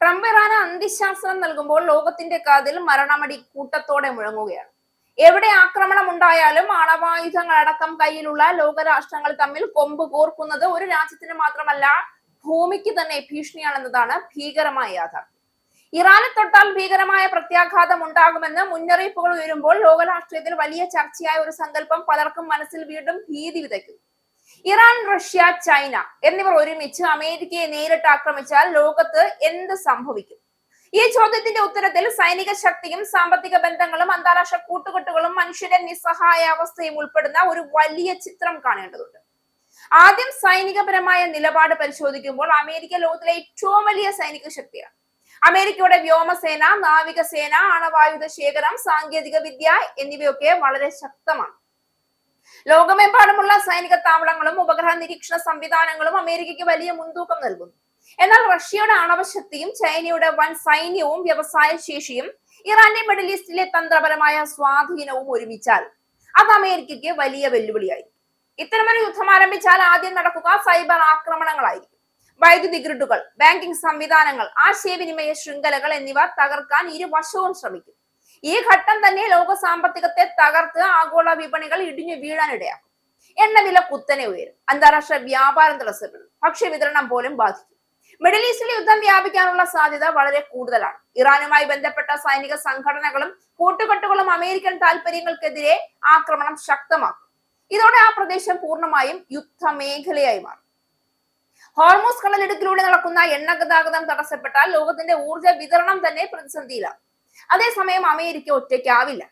Trump ഇറാന് അന്ത്യശാസനം നൽകുമ്പോൾ ലോകത്തിന്റെ കാതിൽ മരണമടി കൂട്ടത്തോടെ മുഴങ്ങുകയാണ്. എവിടെ ആക്രമണം ഉണ്ടായാലും ആണവായുധങ്ങൾ അടക്കം കയ്യിലുള്ള ലോകരാഷ്ട്രങ്ങൾ തമ്മിൽ കൊമ്പ് കോർക്കുന്നത് ഒരു രാജ്യത്തിന് മാത്രമല്ല, ഭൂമിക്ക് തന്നെ ഭീഷണിയാണെന്നതാണ് ഭീകരമായ യാഥാർത്ഥ്യം. ഇറാനെ തൊട്ടാൽ ഭീകരമായ പ്രത്യാഘാതം ഉണ്ടാകുമെന്ന് മുന്നറിയിപ്പുകൾ ഉയരുമ്പോൾ ലോകരാഷ്ട്രീയത്തിൽ വലിയ ചർച്ചയായ ഒരു സങ്കല്പം പലർക്കും മനസ്സിൽ വീണ്ടും ഭീതി വിതയ്ക്കുന്നു. ഇറാൻ, റഷ്യ, ചൈന എന്നിവർ ഒരുമിച്ച് അമേരിക്കയെ നേരിട്ട് ആക്രമിച്ചാൽ ലോകത്ത് എന്ത് സംഭവിക്കും? ഈ ചോദ്യത്തിന്റെ ഉത്തരത്തിൽ സൈനിക ശക്തിയും സാമ്പത്തിക ബന്ധങ്ങളും അന്താരാഷ്ട്ര കൂട്ടുകെട്ടുകളും മനുഷ്യന്റെ നിസ്സഹായ അവസ്ഥയും ഉൾപ്പെടുന്ന ഒരു വലിയ ചിത്രം കാണേണ്ടതുണ്ട്. ആദ്യം സൈനികപരമായ നിലപാട് പരിശോധിക്കുമ്പോൾ അമേരിക്ക ലോകത്തിലെ ഏറ്റവും വലിയ സൈനിക ശക്തിയാണ്. അമേരിക്കയുടെ വ്യോമസേന, നാവികസേന, ആണവായുധ ശേഖരം, സാങ്കേതിക വിദ്യ എന്നിവയൊക്കെ വളരെ ശക്തമാണ്. ലോകമെമ്പാടുമുള്ള സൈനിക താവളങ്ങളും ഉപഗ്രഹ നിരീക്ഷണ സംവിധാനങ്ങളും അമേരിക്കയ്ക്ക് വലിയ മുൻതൂക്കം നൽകുന്നു. എന്നാൽ റഷ്യയുടെ ആണവശക്തിയും ചൈനയുടെ വൻ സൈന്യവും വ്യവസായ ശേഷിയും ഇറാന്റെ മിഡിൽ ഈസ്റ്റിലെ തന്ത്രപരമായ സ്വാധീനവും ഒരുമിച്ചാൽ അത് അമേരിക്കയ്ക്ക് വലിയ വെല്ലുവിളിയായിരിക്കും. ഇത്തരമൊരു യുദ്ധം ആരംഭിച്ചാൽ ആദ്യം നടക്കുക സൈബർ ആക്രമണങ്ങളായിരിക്കും. വൈദ്യുതി ഗ്രിഡുകൾ, ബാങ്കിംഗ് സംവിധാനങ്ങൾ, ആശയവിനിമയ ശൃംഖലകൾ എന്നിവ തകർക്കാൻ ഇരുവശവും ശ്രമിക്കും. ഈ ഘട്ടം തന്നെ ലോക സാമ്പത്തികത്തെ തകർത്ത് ആഗോള വിപണികൾ ഇടിഞ്ഞു വീഴാനിടയാക്കും. എണ്ണവില കുത്തനെ ഉയരും, അന്താരാഷ്ട്ര വ്യാപാരം തടസ്സപ്പെടും, ഭക്ഷ്യവിതരണം പോലും ബാധിക്കും. മിഡിൽ ഈസ്റ്റിൽ യുദ്ധം വ്യാപിക്കാനുള്ള സാധ്യത വളരെ കൂടുതലാണ്. ഇറാനുമായി ബന്ധപ്പെട്ട സൈനിക സംഘടനകളും കൂട്ടുകെട്ടുകളും അമേരിക്കൻ താൽപര്യങ്ങൾക്കെതിരെ ആക്രമണം ശക്തമാക്കും. ഇതോടെ ആ പ്രദേശം പൂർണ്ണമായും യുദ്ധമേഖലയായി മാറും. ഹോർമൂസ് കടലിടുക്കിലൂടെ നടക്കുന്ന എണ്ണ ഗതാഗതം തടസ്സപ്പെട്ടാൽ ലോകത്തിന്റെ ഊർജ്ജ വിതരണം തന്നെ പ്രതിസന്ധിയിലാകും. അതേസമയം അമേരിക്ക ഒറ്റയ്ക്കാവില്ല.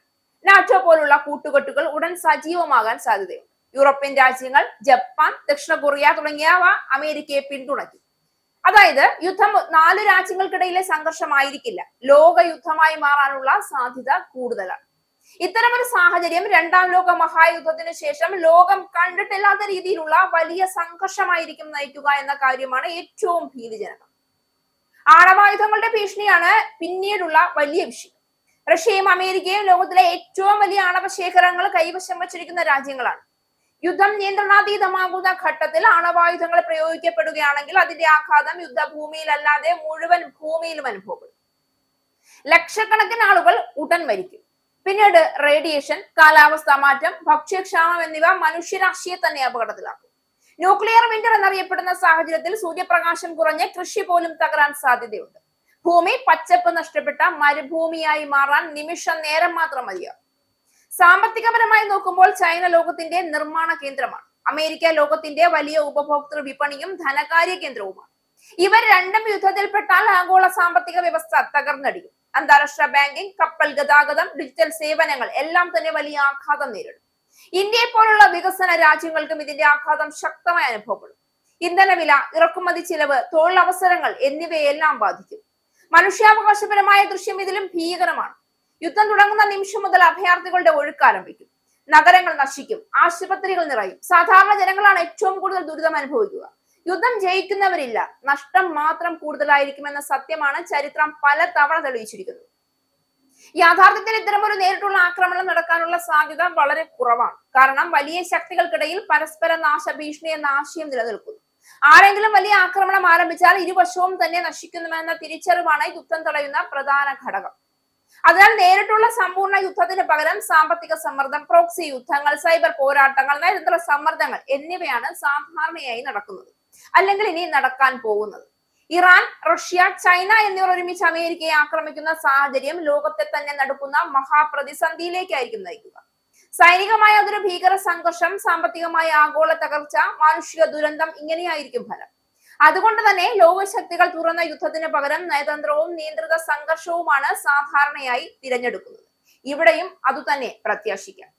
നാറ്റോ പോലുള്ള കൂട്ടുകെട്ടുകൾ ഉടൻ സജീവമാകാൻ സാധ്യതയുണ്ട്. യൂറോപ്യൻ രാജ്യങ്ങൾ, ജപ്പാൻ, ദക്ഷിണ കൊറിയ തുടങ്ങിയവ അമേരിക്കയെ പിന്തുണയ്ക്കും. അതായത് യുദ്ധം 4 രാജ്യങ്ങൾക്കിടയിലെ സംഘർഷമായിരിക്കില്ല, ലോക യുദ്ധമായി മാറാനുള്ള സാധ്യത കൂടുതലാണ്. ഇത്തരമൊരു സാഹചര്യം 2ാം ലോക മഹായുദ്ധത്തിന് ശേഷം ലോകം കണ്ടിട്ടില്ലാത്ത രീതിയിലുള്ള വലിയ സംഘർഷമായിരിക്കും നയിക്കുക എന്ന കാര്യമാണ് ഏറ്റവും ഭീതിജനകം. ആണവായുധങ്ങളുടെ ഭീഷണിയാണ് പിന്നീടുള്ള വലിയ വിഷയം. റഷ്യയും അമേരിക്കയും ലോകത്തിലെ ഏറ്റവും വലിയ ആണവശേഖരങ്ങൾ കൈവശം വച്ചിരിക്കുന്ന രാജ്യങ്ങളാണ്. യുദ്ധം നിയന്ത്രണാതീതമാകുന്ന ഘട്ടത്തിൽ ആണവായുധങ്ങൾ പ്രയോഗിക്കപ്പെടുകയാണെങ്കിൽ അതിന്റെ ആഘാതം യുദ്ധഭൂമിയിലല്ലാതെ മുഴുവൻ ഭൂമിയിലും അനുഭവപ്പെടും. ലക്ഷക്കണക്കിന് ആളുകൾ ഉടൻ മരിക്കും. പിന്നീട് റേഡിയേഷൻ, കാലാവസ്ഥാ മാറ്റം, ഭക്ഷ്യക്ഷാമം എന്നിവ മനുഷ്യരാശിയെ തന്നെ അപകടത്തിലാക്കും. ന്യൂക്ലിയർ വിന്റർ എന്നറിയപ്പെടുന്ന സാഹചര്യത്തിൽ സൂര്യപ്രകാശം കുറഞ്ഞ് കൃഷി പോലും തകരാൻ സാധ്യതയുണ്ട്. ഭൂമി പച്ചപ്പ് നഷ്ടപ്പെട്ട മരുഭൂമിയായി മാറാൻ നിമിഷ നേരം മാത്രം മതിയാകും. സാമ്പത്തികപരമായി നോക്കുമ്പോൾ ചൈന ലോകത്തിന്റെ നിർമ്മാണ കേന്ദ്രമാണ്. അമേരിക്ക ലോകത്തിന്റെ വലിയ ഉപഭോക്തൃ വിപണിയും ധനകാര്യ കേന്ദ്രവുമാണ്. ഇവർ രണ്ടും യുദ്ധത്തിൽപ്പെട്ടാൽ ആഗോള സാമ്പത്തിക വ്യവസ്ഥ തകർന്നടിയും. അന്താരാഷ്ട്ര ബാങ്കിംഗ്, കപ്പൽ ഗതാഗതം, ഡിജിറ്റൽ സേവനങ്ങൾ എല്ലാം തന്നെ വലിയ ആഘാതം നേരിടും. ഇന്ത്യയെ പോലുള്ള വികസന രാജ്യങ്ങൾക്കും ഇതിന്റെ ആഘാതം ശക്തമായി അനുഭവപ്പെടും. ഇന്ധനവില, ഇറക്കുമതി ചിലവ്, തൊഴിലവസരങ്ങൾ എന്നിവയെല്ലാം ബാധിക്കും. മനുഷ്യാവകാശപരമായ ദൃശ്യം ഇതിലും ഭീകരമാണ്. യുദ്ധം തുടങ്ങുന്ന നിമിഷം മുതൽ അഭയാർത്ഥികളുടെ ഒഴുക്ക് ആരംഭിക്കും. നഗരങ്ങൾ നശിക്കും, ആശുപത്രികൾ നിറയും. സാധാരണ ജനങ്ങളാണ് ഏറ്റവും കൂടുതൽ ദുരിതം അനുഭവിക്കുക. യുദ്ധം ജയിക്കുന്നവരില്ല, നഷ്ടം മാത്രം കൂടുതലായിരിക്കുമെന്ന സത്യമാണ് ചരിത്രം പല തവണ തെളിയിച്ചിരിക്കുന്നത്. യാഥാർത്ഥ്യത്തിൽ ഇത്തരമൊരു നേരിട്ടുള്ള ആക്രമണം നടക്കാനുള്ള സാധ്യത വളരെ കുറവാണ്. കാരണം വലിയ ശക്തികൾക്കിടയിൽ പരസ്പര നാശഭീഷണി എന്ന ആശയം നിലനിൽക്കുന്നു. ആരെങ്കിലും വലിയ ആക്രമണം ആരംഭിച്ചാൽ ഇരുവശവും തന്നെ നശിക്കുന്നുവെന്ന തിരിച്ചറിവാണ് യുദ്ധം തടയുന്ന പ്രധാന ഘടകം. അതിനാൽ നേരിട്ടുള്ള സമ്പൂർണ്ണ യുദ്ധത്തിന് പകരം സാമ്പത്തിക സമ്മർദ്ദം, പ്രോക്സി യുദ്ധങ്ങൾ, സൈബർ പോരാട്ടങ്ങൾ, നയതന്ത്ര സമ്മർദ്ദങ്ങൾ എന്നിവയാണ് സാധാരണയായി നടക്കുന്നത്, അല്ലെങ്കിൽ ഇനി നടക്കാൻ പോകുന്നത്. ഇറാൻ, റഷ്യ, ചൈന എന്നിവർ ഒരുമിച്ച് അമേരിക്കയെ ആക്രമിക്കുന്ന സാഹചര്യം ലോകത്തെ തന്നെ നടുക്കുന്ന മഹാപ്രതിസന്ധിയിലേക്കായിരിക്കും നയിക്കുക. സൈനികമായ അതൊരു ഭീകര സംഘർഷം, സാമ്പത്തികമായ ആഗോള തകർച്ച, മാനുഷിക ദുരന്തം, ഇങ്ങനെയായിരിക്കും ഫലം. അതുകൊണ്ട് തന്നെ ലോകശക്തികൾ തുറന്ന യുദ്ധത്തിന് പകരം നയതന്ത്രവും നിയന്ത്രിത സംഘർഷവുമാണ് സാധാരണയായി തിരഞ്ഞെടുക്കുന്നത്. ഇവിടെയും അതുതന്നെ പ്രത്യാശിക്കാം.